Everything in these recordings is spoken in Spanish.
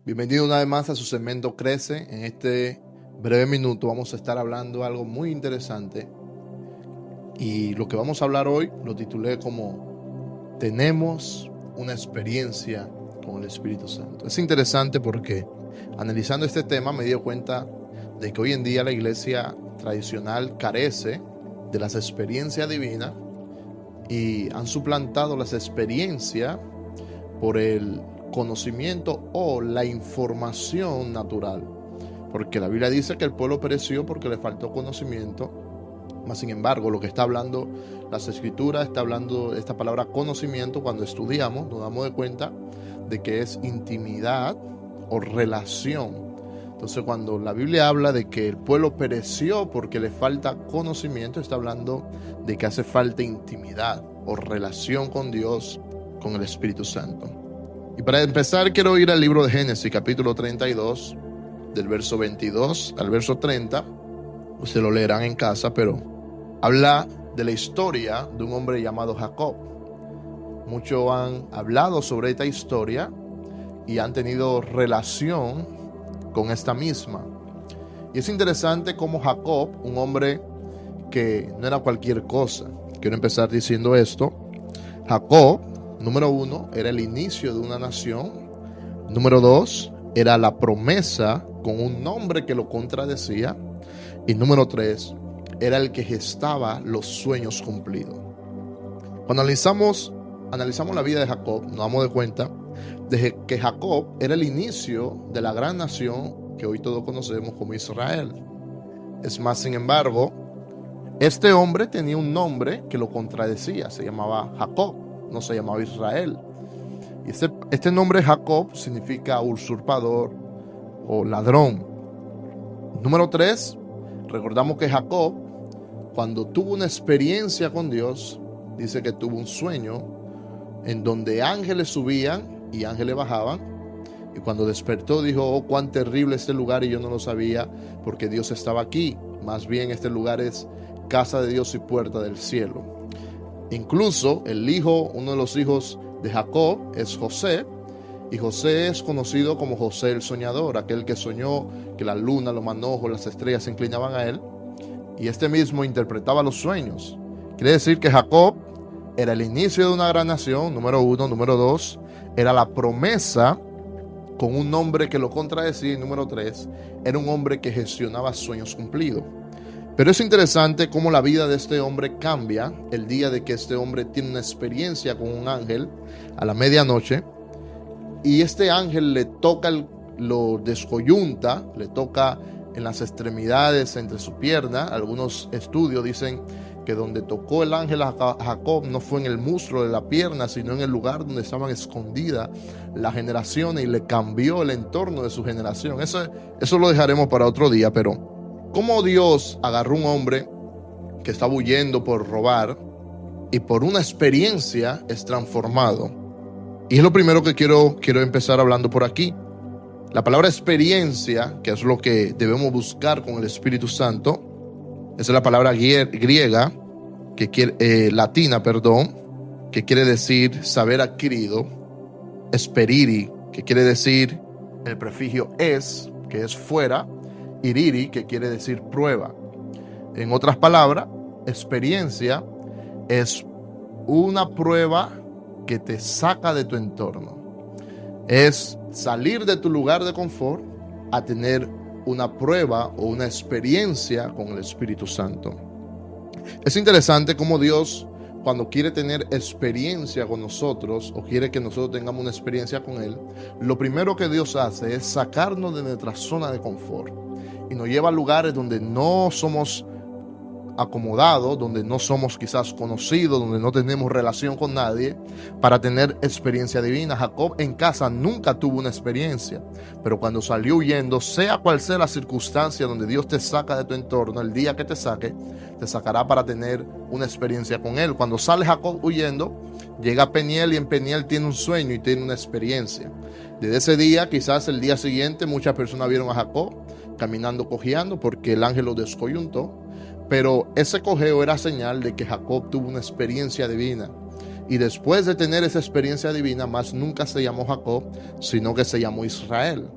Bienvenido una vez más a su segmento Crece. En este breve minuto vamos a estar hablando algo muy interesante y lo que vamos a hablar hoy lo titulé como tenemos una experiencia con el Espíritu Santo. Es interesante porque analizando este tema me di cuenta de que hoy en día la iglesia tradicional carece de las experiencias divinas y han suplantado las experiencias por el conocimiento o la información natural, porque la Biblia dice que el pueblo pereció porque le faltó conocimiento. Mas sin embargo, lo que está hablando las escrituras, está hablando esta palabra conocimiento. Cuando estudiamos nos damos de cuenta de que es intimidad o relación. Entonces, cuando la Biblia habla de que el pueblo pereció porque le falta conocimiento, está hablando de que hace falta intimidad o relación con Dios, con el Espíritu Santo. Y para empezar quiero ir al libro de Génesis, capítulo 32, del verso 22 al verso 30. Ustedes lo leerán en casa, pero habla de la historia de un hombre llamado Jacob. Muchos han hablado sobre esta historia y han tenido relación con esta misma. Y es interesante cómo Jacob, un hombre que no era cualquier cosa. Quiero empezar diciendo esto. Jacob, número 1, era el inicio de una nación. Número 2, era la promesa con un nombre que lo contradecía. Y número 3, era el que gestaba los sueños cumplidos. Cuando analizamos la vida de Jacob, nos damos de cuenta de que Jacob era el inicio de la gran nación que hoy todos conocemos como Israel. Es más, sin embargo, este hombre tenía un nombre que lo contradecía. Se llamaba Jacob, no se llamaba Israel. Y este nombre Jacob significa usurpador o ladrón. Número 3, recordamos que Jacob, cuando tuvo una experiencia con Dios, dice que tuvo un sueño en donde ángeles subían y ángeles bajaban. Y cuando despertó dijo: oh, cuán terrible este lugar, y yo no lo sabía porque Dios estaba aquí. Más bien este lugar es casa de Dios y puerta del cielo. Incluso uno de los hijos de Jacob es José, y José es conocido como José el soñador, aquel que soñó que la luna, los manojos, las estrellas se inclinaban a él, y este mismo interpretaba los sueños. Quiere decir que Jacob era el inicio de una gran nación, número 1. Número 2, era la promesa con un nombre que lo contradecía. Y número 3, era un hombre que gestionaba sueños cumplidos. Pero es interesante cómo la vida de este hombre cambia el día de que este hombre tiene una experiencia con un ángel a la medianoche, y este ángel le toca, lo descoyunta, le toca en las extremidades entre su pierna. Algunos estudios dicen que donde tocó el ángel a Jacob no fue en el muslo de la pierna, sino en el lugar donde estaban escondidas las generaciones, y le cambió el entorno de su generación. Eso lo dejaremos para otro día. Pero cómo Dios agarró un hombre que estaba huyendo por robar y por una experiencia es transformado. Y es lo primero que quiero empezar hablando por aquí. La palabra experiencia, que es lo que debemos buscar con el Espíritu Santo, es la palabra griega, latina, que quiere decir saber adquirido. Esperiri, que quiere decir el prefijo es, que es fuera. Iriri, que quiere decir prueba. En otras palabras, experiencia es una prueba que te saca de tu entorno. Es salir de tu lugar de confort a tener una prueba o una experiencia con el Espíritu Santo. Es interesante cómo Dios, cuando quiere tener experiencia con nosotros o quiere que nosotros tengamos una experiencia con Él, lo primero que Dios hace es sacarnos de nuestra zona de confort y nos lleva a lugares donde no somos acomodados, donde no somos quizás conocidos, donde no tenemos relación con nadie, para tener experiencia divina. Jacob en casa nunca tuvo una experiencia, pero cuando salió huyendo, sea cual sea la circunstancia donde Dios te saca de tu entorno, el día que te saque, te sacará para tener una experiencia con Él. Cuando sale Jacob huyendo, llega a Peniel, y en Peniel tiene un sueño y tiene una experiencia. Desde ese día, quizás el día siguiente, muchas personas vieron a Jacob caminando, cojeando, porque el ángel lo descoyuntó. Pero ese cojeo era señal de que Jacob tuvo una experiencia divina. Y después de tener esa experiencia divina, más nunca se llamó Jacob, sino que se llamó Israel.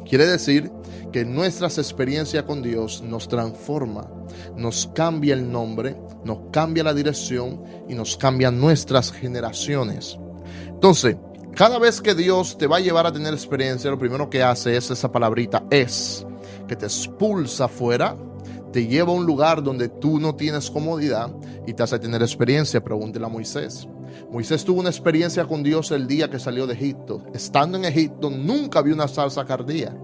Quiere decir que nuestras experiencias con Dios nos transforma, nos cambia el nombre, nos cambia la dirección y nos cambia nuestras generaciones. Entonces, cada vez que Dios te va a llevar a tener experiencia, lo primero que hace es esa palabrita es, que te expulsa afuera, te lleva a un lugar donde tú no tienes comodidad y te hace tener experiencia. Pregúntele a Moisés. Moisés tuvo una experiencia con Dios el día que salió de Egipto. Estando en Egipto nunca vio una zarza que ardía,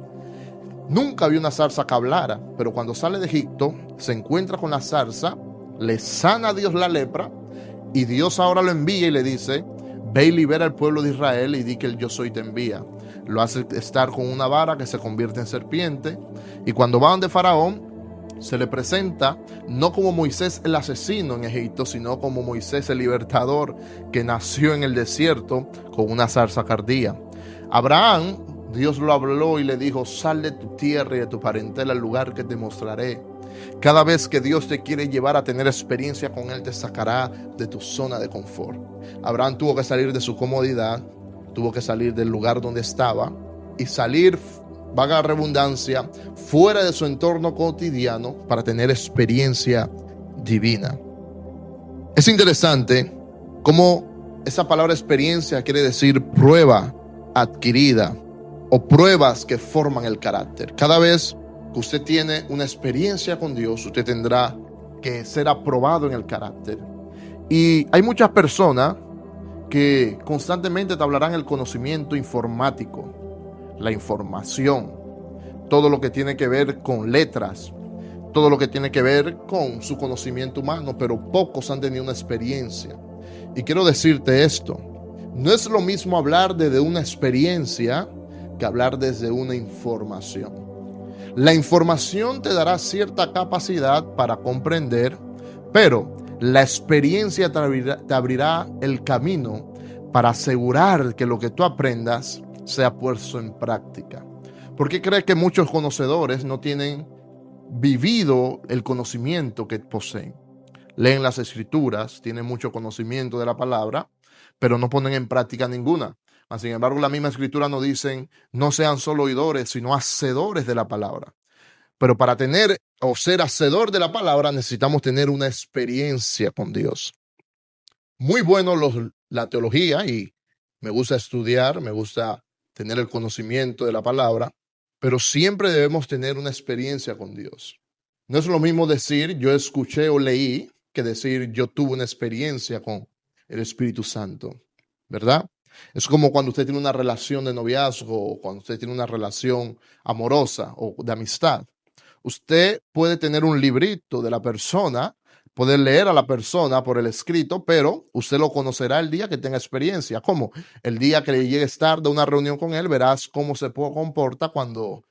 nunca vio una zarza que hablara, pero cuando sale de Egipto se encuentra con la zarza, le sana a Dios la lepra y Dios ahora lo envía y le dice: ve y libera al pueblo de Israel y di que el yo soy te envía. Lo hace estar con una vara que se convierte en serpiente, y cuando va donde Faraón se le presenta no como Moisés el asesino en Egipto, sino como Moisés el libertador que nació en el desierto con una zarza que ardía. Abraham, Dios lo habló y le dijo: sal de tu tierra y de tu parentela al lugar que te mostraré. Cada vez que Dios te quiere llevar a tener experiencia con Él, te sacará de tu zona de confort. Abraham tuvo que salir de su comodidad, tuvo que salir del lugar donde estaba y salir, valga la redundancia, fuera de su entorno cotidiano para tener experiencia divina. Es interesante cómo esa palabra experiencia quiere decir prueba adquirida o pruebas que forman el carácter. Cada vez que usted tiene una experiencia con Dios, usted tendrá que ser aprobado en el carácter. Y hay muchas personas que constantemente te hablarán el conocimiento informático, la información, todo lo que tiene que ver con letras, todo lo que tiene que ver con su conocimiento humano, pero pocos han tenido una experiencia. Y quiero decirte esto: no es lo mismo hablar desde una experiencia que hablar desde una información. La información te dará cierta capacidad para comprender, pero la experiencia te abrirá el camino para asegurar que lo que tú aprendas sea puesto en práctica. ¿Por qué crees que muchos conocedores no tienen vivido el conocimiento que poseen? Leen las escrituras, tienen mucho conocimiento de la palabra, pero no ponen en práctica ninguna. Sin embargo, la misma escritura nos dicen: no sean solo oidores, sino hacedores de la palabra. Pero para tener o ser hacedor de la palabra necesitamos tener una experiencia con Dios. Muy bueno la teología y me gusta estudiar, me gusta tener el conocimiento de la palabra, pero siempre debemos tener una experiencia con Dios. No es lo mismo decir yo escuché o leí que decir yo tuve una experiencia con el Espíritu Santo, ¿verdad? Es como cuando usted tiene una relación de noviazgo o cuando usted tiene una relación amorosa o de amistad. Usted puede tener un librito de la persona, poder leer a la persona por el escrito, pero usted lo conocerá el día que tenga experiencia. ¿Cómo? El día que le llegues tarde a una reunión con él, verás cómo se comporta cuando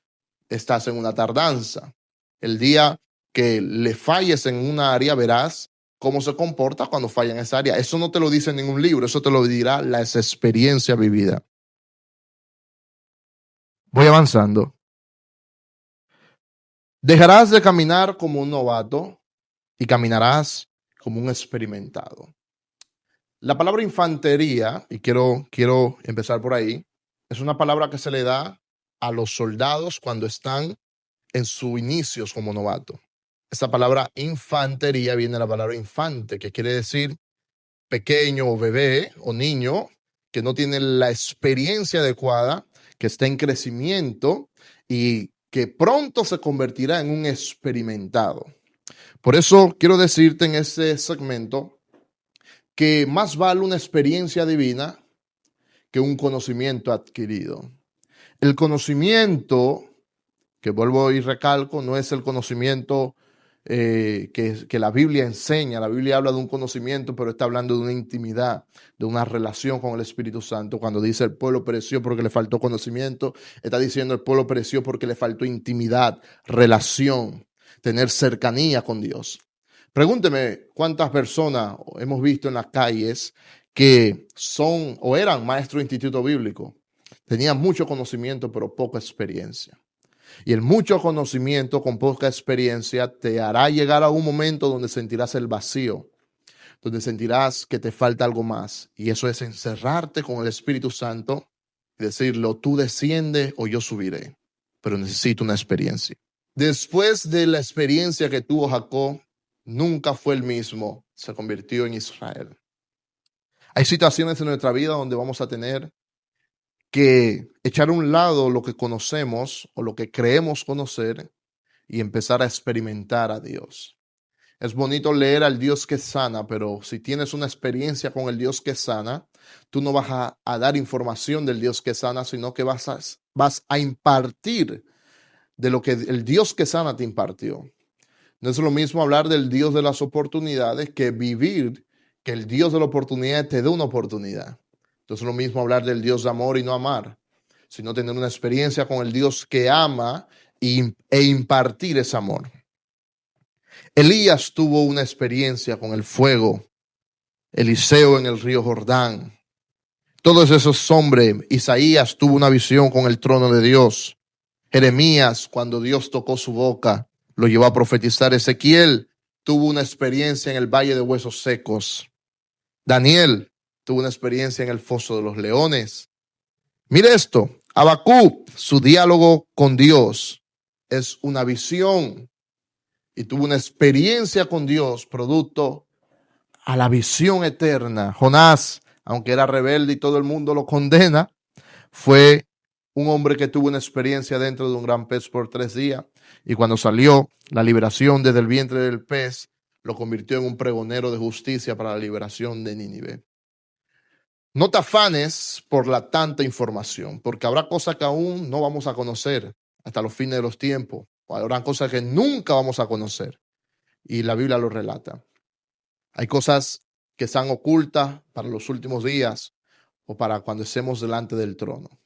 estás en una tardanza. El día que le falles en una área, verás cómo se comporta cuando falla en esa área. Eso no te lo dice en ningún libro, eso te lo dirá la experiencia vivida. Voy avanzando. Dejarás de caminar como un novato y caminarás como un experimentado. La palabra infantería, y quiero empezar por ahí, es una palabra que se le da a los soldados cuando están en sus inicios como novato. Esta palabra infantería viene de la palabra infante, que quiere decir pequeño o bebé o niño que no tiene la experiencia adecuada, que está en crecimiento y que pronto se convertirá en un experimentado. Por eso quiero decirte en este segmento que más vale una experiencia divina que un conocimiento adquirido. El conocimiento, que vuelvo y recalco, no es el conocimiento que la Biblia enseña. La Biblia habla de un conocimiento, pero está hablando de una intimidad, de una relación con el Espíritu Santo. Cuando dice el pueblo pereció porque le faltó conocimiento, está diciendo el pueblo pereció porque le faltó intimidad, relación, tener cercanía con Dios. Pregúnteme cuántas personas hemos visto en las calles que son o eran maestros de instituto bíblico. Tenían mucho conocimiento, pero poca experiencia. Y el mucho conocimiento con poca experiencia te hará llegar a un momento donde sentirás el vacío, donde sentirás que te falta algo más. Y eso es encerrarte con el Espíritu Santo y decirlo, tú desciende o yo subiré, pero necesito una experiencia. Después de la experiencia que tuvo Jacob, nunca fue el mismo, se convirtió en Israel. Hay situaciones en nuestra vida donde vamos a tener que echar a un lado lo que conocemos o lo que creemos conocer y empezar a experimentar a Dios. Es bonito leer al Dios que sana, pero si tienes una experiencia con el Dios que sana, tú no vas a dar información del Dios que sana, sino que vas a impartir de lo que el Dios que sana te impartió. No es lo mismo hablar del Dios de las oportunidades que vivir que el Dios de la oportunidad te dé una oportunidad. Entonces es lo mismo hablar del Dios de amor y no amar, sino tener una experiencia con el Dios que ama e impartir ese amor. Elías tuvo una experiencia con el fuego, Eliseo en el río Jordán. Todos esos hombres, Isaías tuvo una visión con el trono de Dios. Jeremías, cuando Dios tocó su boca, lo llevó a profetizar. Ezequiel tuvo una experiencia en el valle de huesos secos. Daniel tuvo una experiencia en el foso de los leones. Mire esto, Habacuc, su diálogo con Dios es una visión y tuvo una experiencia con Dios producto a la visión eterna. Jonás, aunque era rebelde y todo el mundo lo condena, fue un hombre que tuvo una experiencia dentro de un gran pez por 3 días y cuando salió, la liberación desde el vientre del pez lo convirtió en un pregonero de justicia para la liberación de Nínive. No te afanes por la tanta información, porque habrá cosas que aún no vamos a conocer hasta los fines de los tiempos. O habrá cosas que nunca vamos a conocer. Y la Biblia lo relata. Hay cosas que están ocultas para los últimos días o para cuando estemos delante del trono.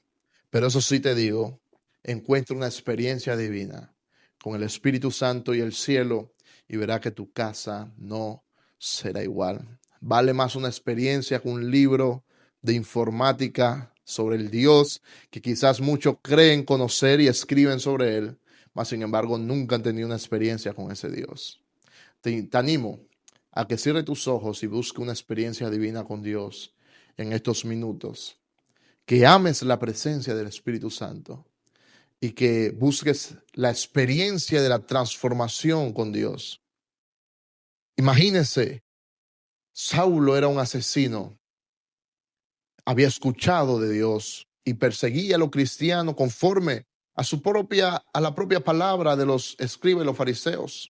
Pero eso sí te digo, encuentra una experiencia divina con el Espíritu Santo y el cielo y verás que tu casa no será igual. Vale más una experiencia con un libro de informática sobre el Dios que quizás muchos creen conocer y escriben sobre él, mas sin embargo nunca han tenido una experiencia con ese Dios. Te animo a que cierre tus ojos y busque una experiencia divina con Dios en estos minutos. Que ames la presencia del Espíritu Santo y que busques la experiencia de la transformación con Dios. Imagínense, Saulo era un asesino, había escuchado de Dios y perseguía a los cristianos conforme a la propia palabra de los escribas y los fariseos,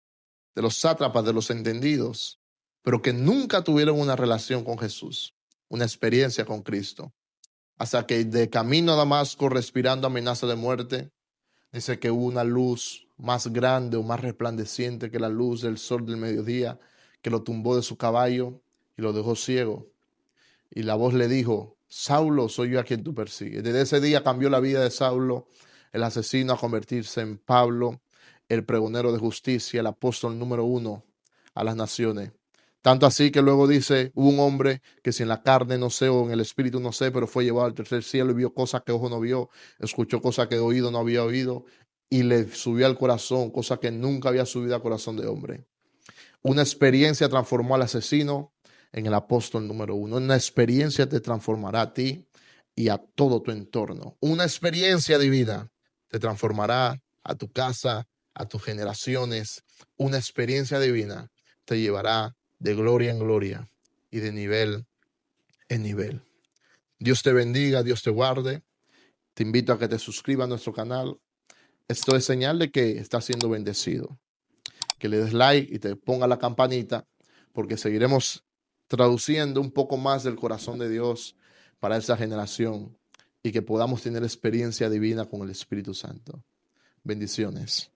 de los sátrapas, de los entendidos, pero que nunca tuvieron una relación con Jesús, una experiencia con Cristo. Hasta que de camino a Damasco, respirando amenaza de muerte, dice que hubo una luz más grande o más resplandeciente que la luz del sol del mediodía, que lo tumbó de su caballo y lo dejó ciego. Y la voz le dijo, Saulo, soy yo a quien tú persigues. Desde ese día cambió la vida de Saulo, el asesino, a convertirse en Pablo, el pregonero de justicia, el apóstol número 1 a las naciones. Tanto así que luego dice, hubo un hombre que si en la carne no sé o en el espíritu no sé, pero fue llevado al tercer cielo y vio cosas que ojo no vio, escuchó cosas que oído no había oído y le subió al corazón, cosas que nunca había subido al corazón de hombre. Una experiencia transformó al asesino en el apóstol número 1. Una experiencia te transformará a ti y a todo tu entorno. Una experiencia divina te transformará a tu casa, a tus generaciones. Una experiencia divina te llevará de gloria en gloria y de nivel en nivel. Dios te bendiga, Dios te guarde. Te invito a que te suscribas a nuestro canal. Esto es señal de que estás siendo bendecido. Que le des like y te ponga la campanita, porque seguiremos traduciendo un poco más del corazón de Dios para esa generación y que podamos tener experiencia divina con el Espíritu Santo. Bendiciones.